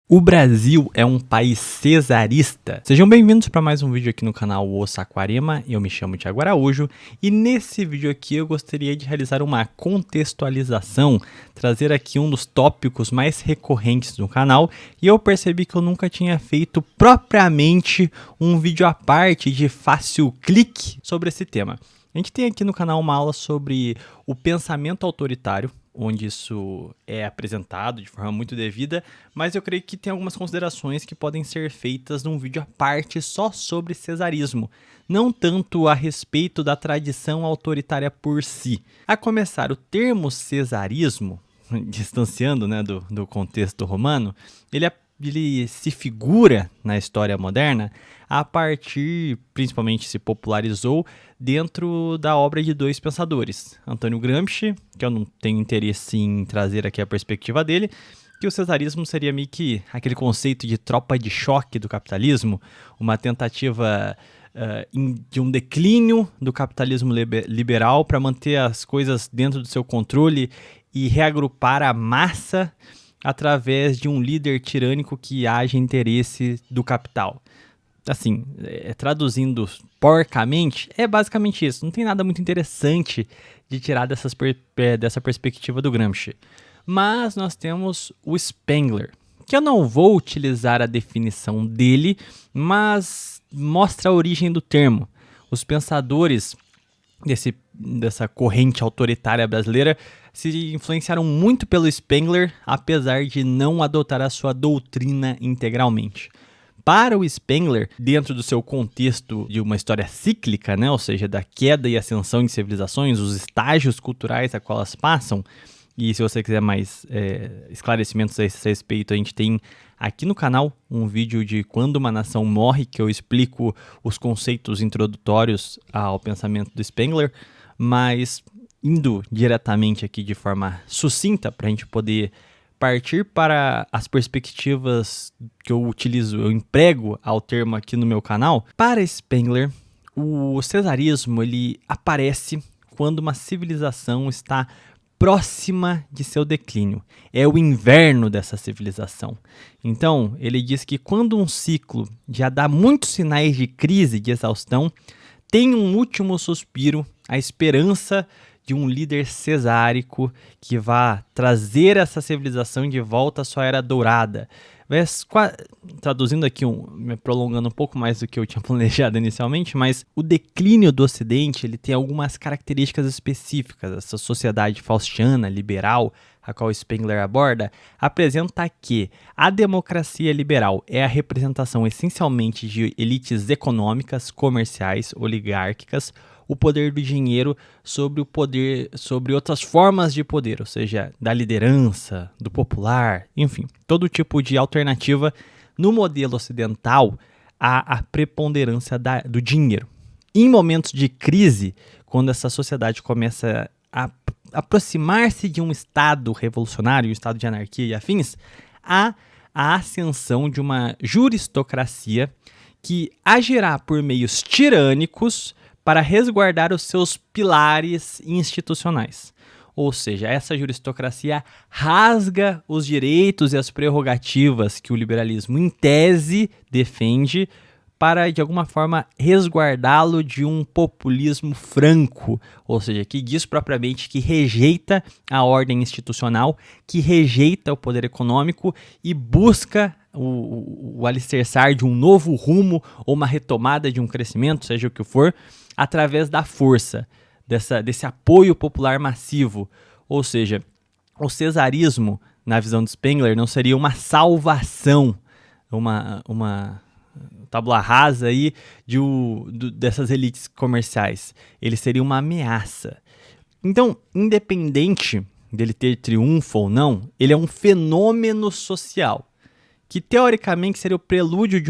O Brasil é um país cesarista. Sejam bem-vindos para mais um vídeo aqui no canal O Saquarema. Eu me chamo Thiago Araújo e nesse vídeo aqui eu gostaria de realizar uma contextualização, trazer aqui um dos tópicos mais recorrentes do canal e eu percebi que eu nunca tinha feito propriamente um vídeo à parte de fácil clique sobre esse tema. A gente tem aqui no canal uma aula sobre o pensamento autoritário, onde isso é apresentado de forma muito devida, mas eu creio que tem algumas considerações que podem ser feitas num vídeo à parte só sobre cesarismo, não tanto a respeito da tradição autoritária por si. A começar, o termo cesarismo, distanciando, né, do contexto romano, ele se figura na história moderna a partir, principalmente se popularizou, dentro da obra de dois pensadores, Antônio Gramsci, que eu não tenho interesse em trazer aqui a perspectiva dele, que o cesarismo seria meio que aquele conceito de tropa de choque do capitalismo, uma tentativa de um declínio do capitalismo liberal para manter as coisas dentro do seu controle e reagrupar a massa através de um líder tirânico que age em interesse do capital. Assim, traduzindo porcamente, é basicamente isso. Não tem nada muito interessante de tirar dessa perspectiva do Gramsci. Mas nós temos o Spengler, que eu não vou utilizar a definição dele, mas mostra a origem do termo. Os pensadores dessa corrente autoritária brasileira se influenciaram muito pelo Spengler, apesar de não adotar a sua doutrina integralmente. Para o Spengler, dentro do seu contexto de uma história cíclica, né, ou seja, da queda e ascensão de civilizações, os estágios culturais a qual elas passam, e se você quiser mais esclarecimentos a esse respeito, a gente tem aqui no canal um vídeo de Quando uma Nação Morre, que eu explico os conceitos introdutórios ao pensamento do Spengler, mas indo diretamente aqui de forma sucinta para a gente poder partir para as perspectivas que eu emprego ao termo aqui no meu canal. Para Spengler, o cesarismo ele aparece quando uma civilização está próxima de seu declínio. É o inverno dessa civilização. Então, ele diz que quando um ciclo já dá muitos sinais de crise, de exaustão, tem um último suspiro, a esperança de um líder cesárico que vá trazer essa civilização de volta à sua era dourada. Mas, traduzindo aqui, me prolongando um pouco mais do que eu tinha planejado inicialmente, mas o declínio do Ocidente ele tem algumas características específicas. Essa sociedade faustiana, liberal, a qual Spengler aborda, apresenta que a democracia liberal é a representação essencialmente de elites econômicas, comerciais, oligárquicas, o poder do dinheiro sobre outras formas de poder, ou seja, da liderança, do popular, enfim, todo tipo de alternativa. No modelo ocidental, há a preponderância do dinheiro. Em momentos de crise, quando essa sociedade começa a aproximar-se de um estado revolucionário, um estado de anarquia e afins, há a ascensão de uma juristocracia que agirá por meios tirânicos para resguardar os seus pilares institucionais. Ou seja, essa juristocracia rasga os direitos e as prerrogativas que o liberalismo, em tese, defende para, de alguma forma, resguardá-lo de um populismo franco, ou seja, que diz propriamente que rejeita a ordem institucional, que rejeita o poder econômico e busca o alicerçar de um novo rumo ou uma retomada de um crescimento, seja o que for, através da força, desse apoio popular massivo. Ou seja, o cesarismo, na visão de Spengler, não seria uma salvação, uma tábula rasa aí dessas elites comerciais. Ele seria uma ameaça. Então, independente dele ter triunfo ou não, ele é um fenômeno social, que teoricamente seria o prelúdio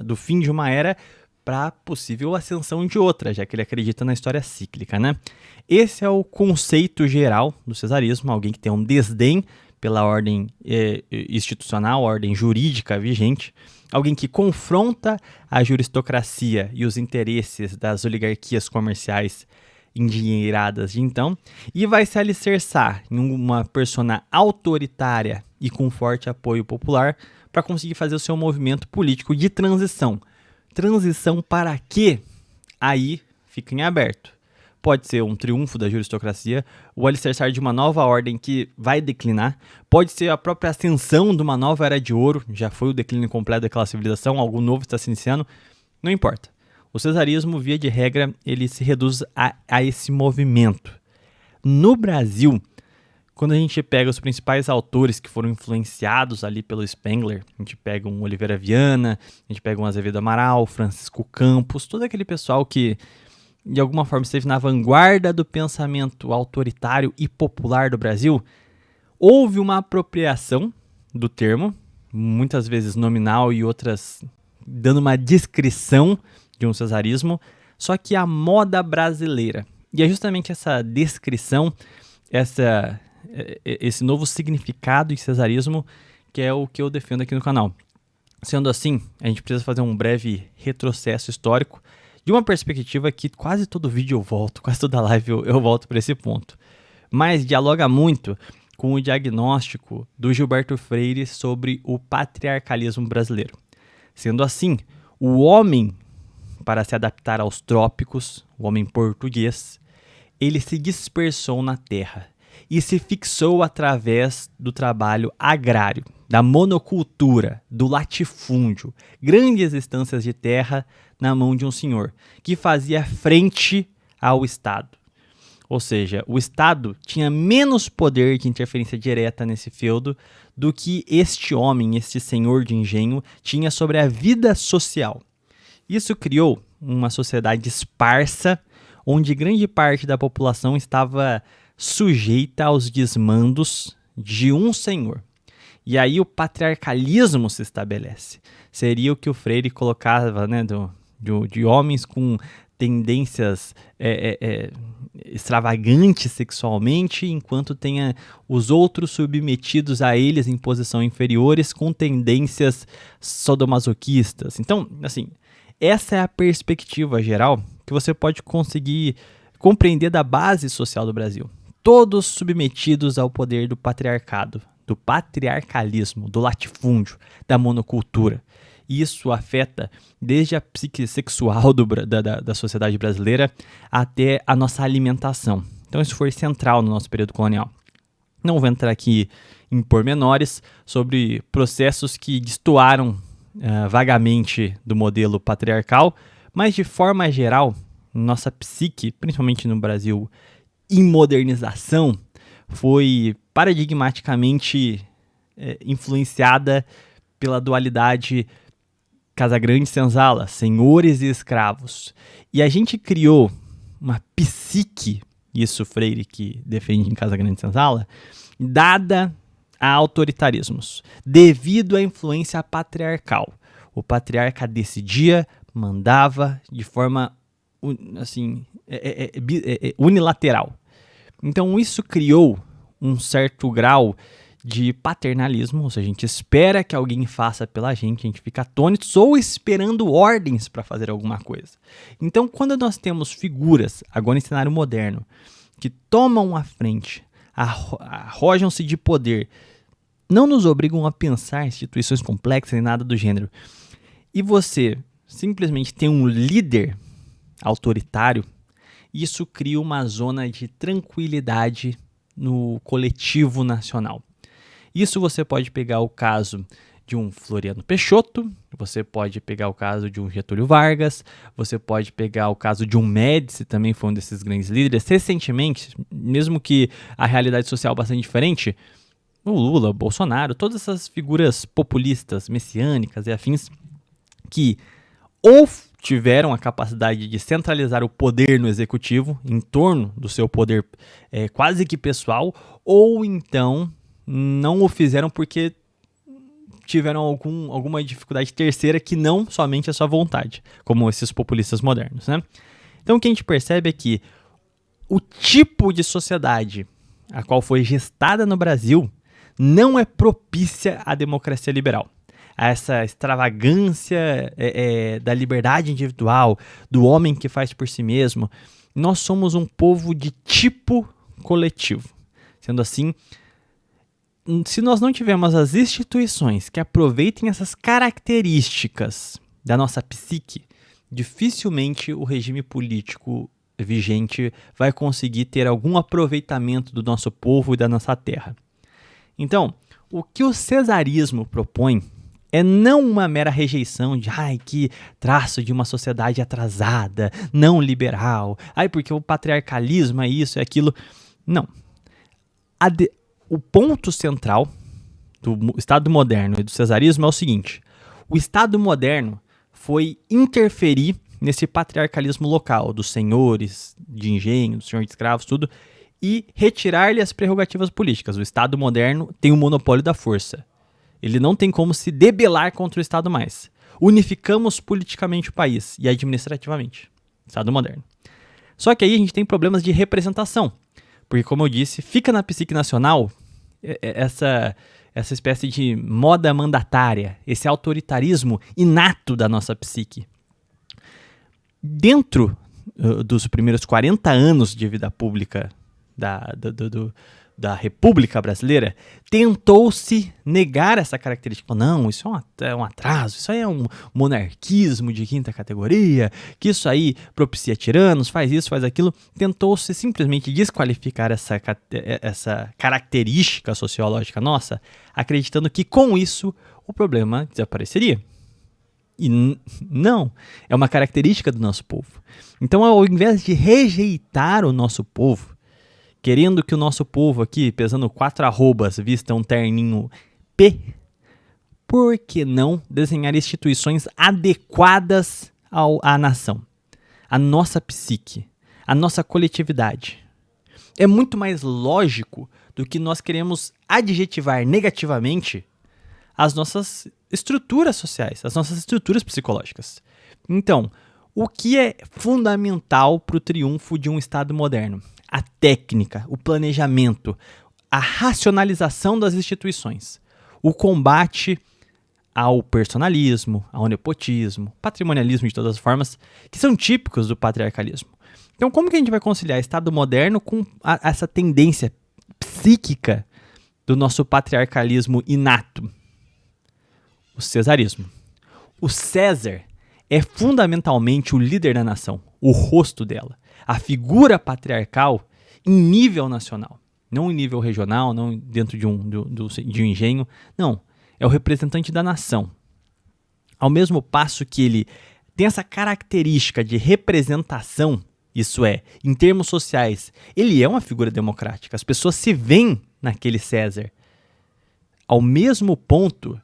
do fim de uma era para a possível ascensão de outra, já que ele acredita na história cíclica, né? Esse é o conceito geral do cesarismo, alguém que tem um desdém pela ordem institucional, ordem jurídica vigente, alguém que confronta a juristocracia e os interesses das oligarquias comerciais endinheiradas de então, e vai se alicerçar em uma persona autoritária e com forte apoio popular para conseguir fazer o seu movimento político de transição. Transição para quê? Aí fica em aberto. Pode ser um triunfo da juristocracia, o alicerçar de uma nova ordem que vai declinar, pode ser a própria ascensão de uma nova era de ouro, já foi o declínio completo daquela civilização, algo novo está se iniciando, não importa. O cesarismo, via de regra, ele se reduz a esse movimento. No Brasil, quando a gente pega os principais autores que foram influenciados ali pelo Spengler, a gente pega um Oliveira Viana, a gente pega um Azevedo Amaral, Francisco Campos, todo aquele pessoal que de alguma forma esteve na vanguarda do pensamento autoritário e popular do Brasil, houve uma apropriação do termo, muitas vezes nominal e outras dando uma descrição de um cesarismo, só que a moda brasileira. E é justamente essa descrição, esse novo significado de cesarismo que é o que eu defendo aqui no canal. Sendo assim, a gente precisa fazer um breve retrocesso histórico de uma perspectiva que quase todo vídeo eu volto, quase toda live eu volto para esse ponto. Mas dialoga muito com o diagnóstico do Gilberto Freire sobre o patriarcalismo brasileiro. Sendo assim, o homem, para se adaptar aos trópicos, o homem português, ele se dispersou na terra e se fixou através do trabalho agrário, da monocultura, do latifúndio, grandes estâncias de terra na mão de um senhor, que fazia frente ao Estado. Ou seja, o Estado tinha menos poder de interferência direta nesse feudo do que este homem, este senhor de engenho, tinha sobre a vida social. Isso criou uma sociedade esparsa, onde grande parte da população estava sujeita aos desmandos de um senhor. E aí o patriarcalismo se estabelece. Seria o que o Freire colocava, né, de homens com tendências extravagantes sexualmente, enquanto tenha os outros submetidos a eles em posição inferiores com tendências sadomasoquistas. Então, assim, essa é a perspectiva geral que você pode conseguir compreender da base social do Brasil. Todos submetidos ao poder do patriarcado, do patriarcalismo, do latifúndio, da monocultura. Isso afeta desde a psique sexual da sociedade brasileira até a nossa alimentação. Então isso foi central no nosso período colonial. Não vou entrar aqui em pormenores sobre processos que destoaram vagamente do modelo patriarcal, mas de forma geral, nossa psique, principalmente no Brasil, em modernização, foi paradigmaticamente influenciada pela dualidade Casagrande-Senzala, senhores e escravos. E a gente criou uma psique, isso Freire que defende em Casagrande-Senzala, dada a autoritarismos, devido à influência patriarcal. O patriarca decidia, mandava de forma assim, unilateral. Então isso criou um certo grau de paternalismo, ou seja, a gente espera que alguém faça pela gente, a gente fica atônito ou esperando ordens para fazer alguma coisa. Então, quando nós temos figuras, agora em cenário moderno, que tomam a frente, arrojam-se de poder, não nos obrigam a pensar instituições complexas nem nada do gênero, e você simplesmente tem um líder autoritário, isso cria uma zona de tranquilidade no coletivo nacional. Isso você pode pegar o caso de um Floriano Peixoto, você pode pegar o caso de um Getúlio Vargas, você pode pegar o caso de um Médici, também foi um desses grandes líderes. Recentemente, mesmo que a realidade social é bastante diferente, o Lula, o Bolsonaro, todas essas figuras populistas, messiânicas e afins, que ou tiveram a capacidade de centralizar o poder no executivo, em torno do seu poder quase que pessoal, ou então não o fizeram porque tiveram alguma dificuldade terceira que não somente a sua vontade, como esses populistas modernos, né? Então o que a gente percebe é que o tipo de sociedade a qual foi gestada no Brasil não é propícia à democracia liberal. A essa extravagância da liberdade individual, do homem que faz por si mesmo. Nós somos um povo de tipo coletivo. Sendo assim, se nós não tivermos as instituições que aproveitem essas características da nossa psique, dificilmente o regime político vigente vai conseguir ter algum aproveitamento do nosso povo e da nossa terra. Então, o que o cesarismo propõe é não uma mera rejeição de que traço de uma sociedade atrasada, não liberal, porque o patriarcalismo é isso, é aquilo. Não. O ponto central do Estado moderno e do cesarismo é o seguinte: o Estado moderno foi interferir nesse patriarcalismo local, dos senhores de engenho, dos senhores de escravos, tudo, e retirar-lhe as prerrogativas políticas. O Estado moderno tem o monopólio da força. Ele não tem como se debelar contra o Estado mais. Unificamos politicamente o país e administrativamente. Estado moderno. Só que aí a gente tem problemas de representação. Porque, como eu disse, fica na psique nacional essa espécie de moda mandatária, esse autoritarismo inato da nossa psique. Dentro dos primeiros 40 anos de vida pública da República Brasileira, tentou-se negar essa característica. Não, isso é um atraso, isso aí é um monarquismo de quinta categoria, que isso aí propicia tiranos, faz isso, faz aquilo. Tentou-se simplesmente desqualificar essa característica sociológica nossa, acreditando que com isso o problema desapareceria. E não, é uma característica do nosso povo. Então, ao invés de rejeitar o nosso povo, querendo que o nosso povo aqui, pesando 4 arrobas, vista um terninho P, por que não desenhar instituições adequadas à nação, à nossa psique, à nossa coletividade? É muito mais lógico do que nós queremos adjetivar negativamente as nossas estruturas sociais, as nossas estruturas psicológicas. Então, o que é fundamental para o triunfo de um Estado moderno? A técnica, o planejamento, a racionalização das instituições, o combate ao personalismo, ao nepotismo, patrimonialismo de todas as formas, que são típicos do patriarcalismo. Então, como que a gente vai conciliar Estado moderno com essa tendência psíquica do nosso patriarcalismo inato? O cesarismo. O César é fundamentalmente o líder da nação, o rosto dela, a figura patriarcal em nível nacional, não em nível regional, não dentro de um engenho, não, é o representante da nação. Ao mesmo passo que ele tem essa característica de representação, isso é, em termos sociais, ele é uma figura democrática, as pessoas se veem naquele César. Ao mesmo ponto,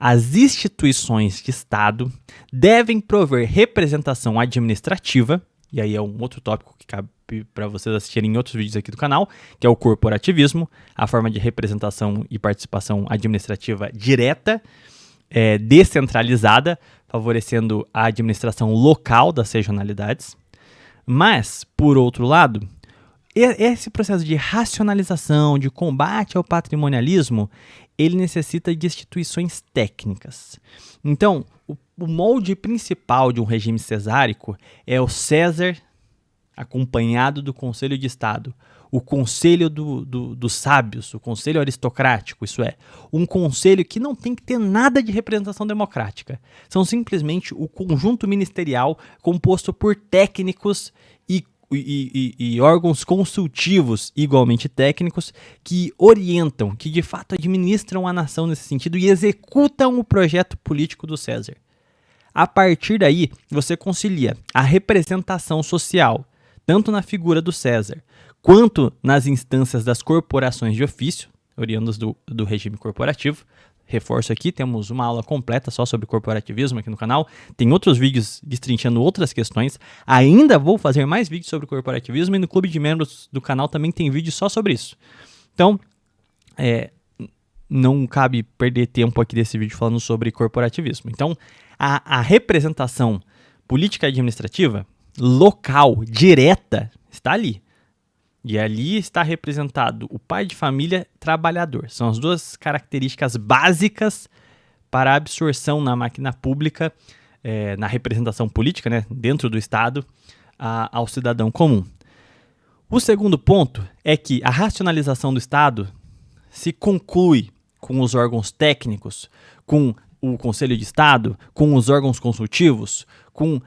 as instituições de Estado devem prover representação administrativa, e aí é um outro tópico que cabe para vocês assistirem em outros vídeos aqui do canal, que é o corporativismo, a forma de representação e participação administrativa direta, descentralizada, favorecendo a administração local das regionalidades. Mas, por outro lado, esse processo de racionalização, de combate ao patrimonialismo, ele necessita de instituições técnicas. Então, o molde principal de um regime cesárico é o César acompanhado do Conselho de Estado, o Conselho dos Sábios, o Conselho Aristocrático, isso é, um conselho que não tem que ter nada de representação democrática. São simplesmente o conjunto ministerial composto por técnicos e órgãos consultivos igualmente técnicos que orientam, que de fato administram a nação nesse sentido e executam o projeto político do César. A partir daí, você concilia a representação social, tanto na figura do César, quanto nas instâncias das corporações de ofício, oriundas do regime corporativo. Reforço aqui, temos uma aula completa só sobre corporativismo aqui no canal. Tem outros vídeos destrinchando outras questões. Ainda vou fazer mais vídeos sobre corporativismo e no clube de membros do canal também tem vídeo só sobre isso. Então, não cabe perder tempo aqui desse vídeo falando sobre corporativismo. Então, a representação política e administrativa local, direta, está ali. E ali está representado o pai de família trabalhador. São as duas características básicas para a absorção na máquina pública, na representação política, né, dentro do Estado, ao cidadão comum. O segundo ponto é que a racionalização do Estado se conclui com os órgãos técnicos, com o Conselho de Estado, com os órgãos consultivos, com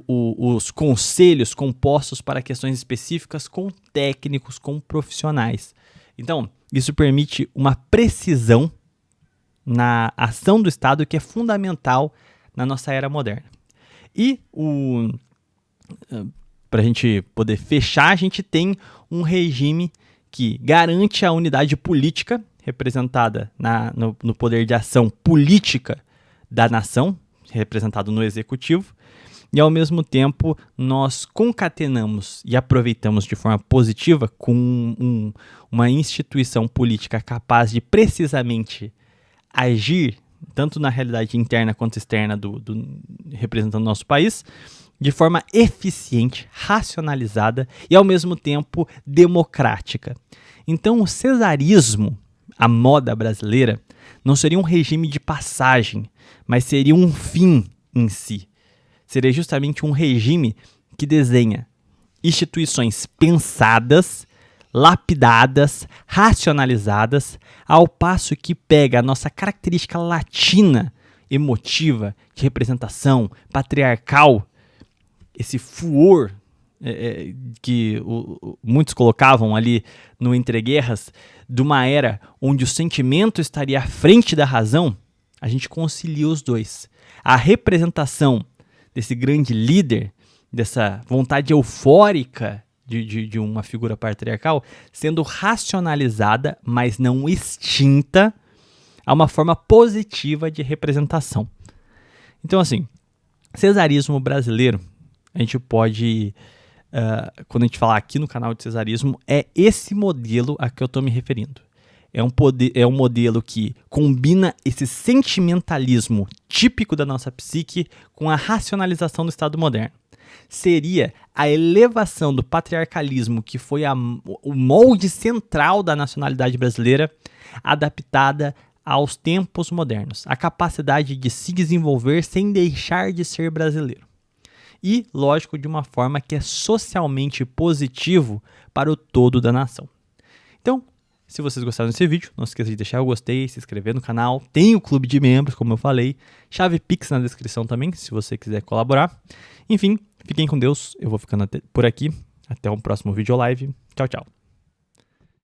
os conselhos compostos para questões específicas, com técnicos, com profissionais. Então, isso permite uma precisão na ação do Estado que é fundamental na nossa era moderna. E para a gente poder fechar, a gente tem um regime que garante a unidade política representada no poder de ação política da nação, representado no executivo, e ao mesmo tempo nós concatenamos e aproveitamos de forma positiva com uma instituição política capaz de precisamente agir, tanto na realidade interna quanto externa representando o nosso país, de forma eficiente, racionalizada e ao mesmo tempo democrática. Então o cesarismo, a moda brasileira, não seria um regime de passagem, mas seria um fim em si. Seria justamente um regime que desenha instituições pensadas, lapidadas, racionalizadas, ao passo que pega a nossa característica latina, emotiva, de representação, patriarcal, esse furor que muitos colocavam ali no entreguerras, de uma era onde o sentimento estaria à frente da razão, a gente concilia os dois. A representação desse grande líder, dessa vontade eufórica de uma figura patriarcal, sendo racionalizada, mas não extinta, a uma forma positiva de representação. Então, assim, cesarismo brasileiro, a gente pode, quando a gente falar aqui no canal de cesarismo, é esse modelo a que eu estou me referindo. É um modelo que combina esse sentimentalismo típico da nossa psique com a racionalização do Estado moderno. Seria a elevação do patriarcalismo, que foi o molde central da nacionalidade brasileira, adaptada aos tempos modernos. A capacidade de se desenvolver sem deixar de ser brasileiro. E, lógico, de uma forma que é socialmente positivo para o todo da nação. Então, se vocês gostaram desse vídeo, não se esqueça de deixar o gostei, se inscrever no canal. Tem o clube de membros, como eu falei. Chave Pix na descrição também, se você quiser colaborar. Enfim, fiquem com Deus. Eu vou ficando por aqui. Até um próximo vídeo live. Tchau, tchau.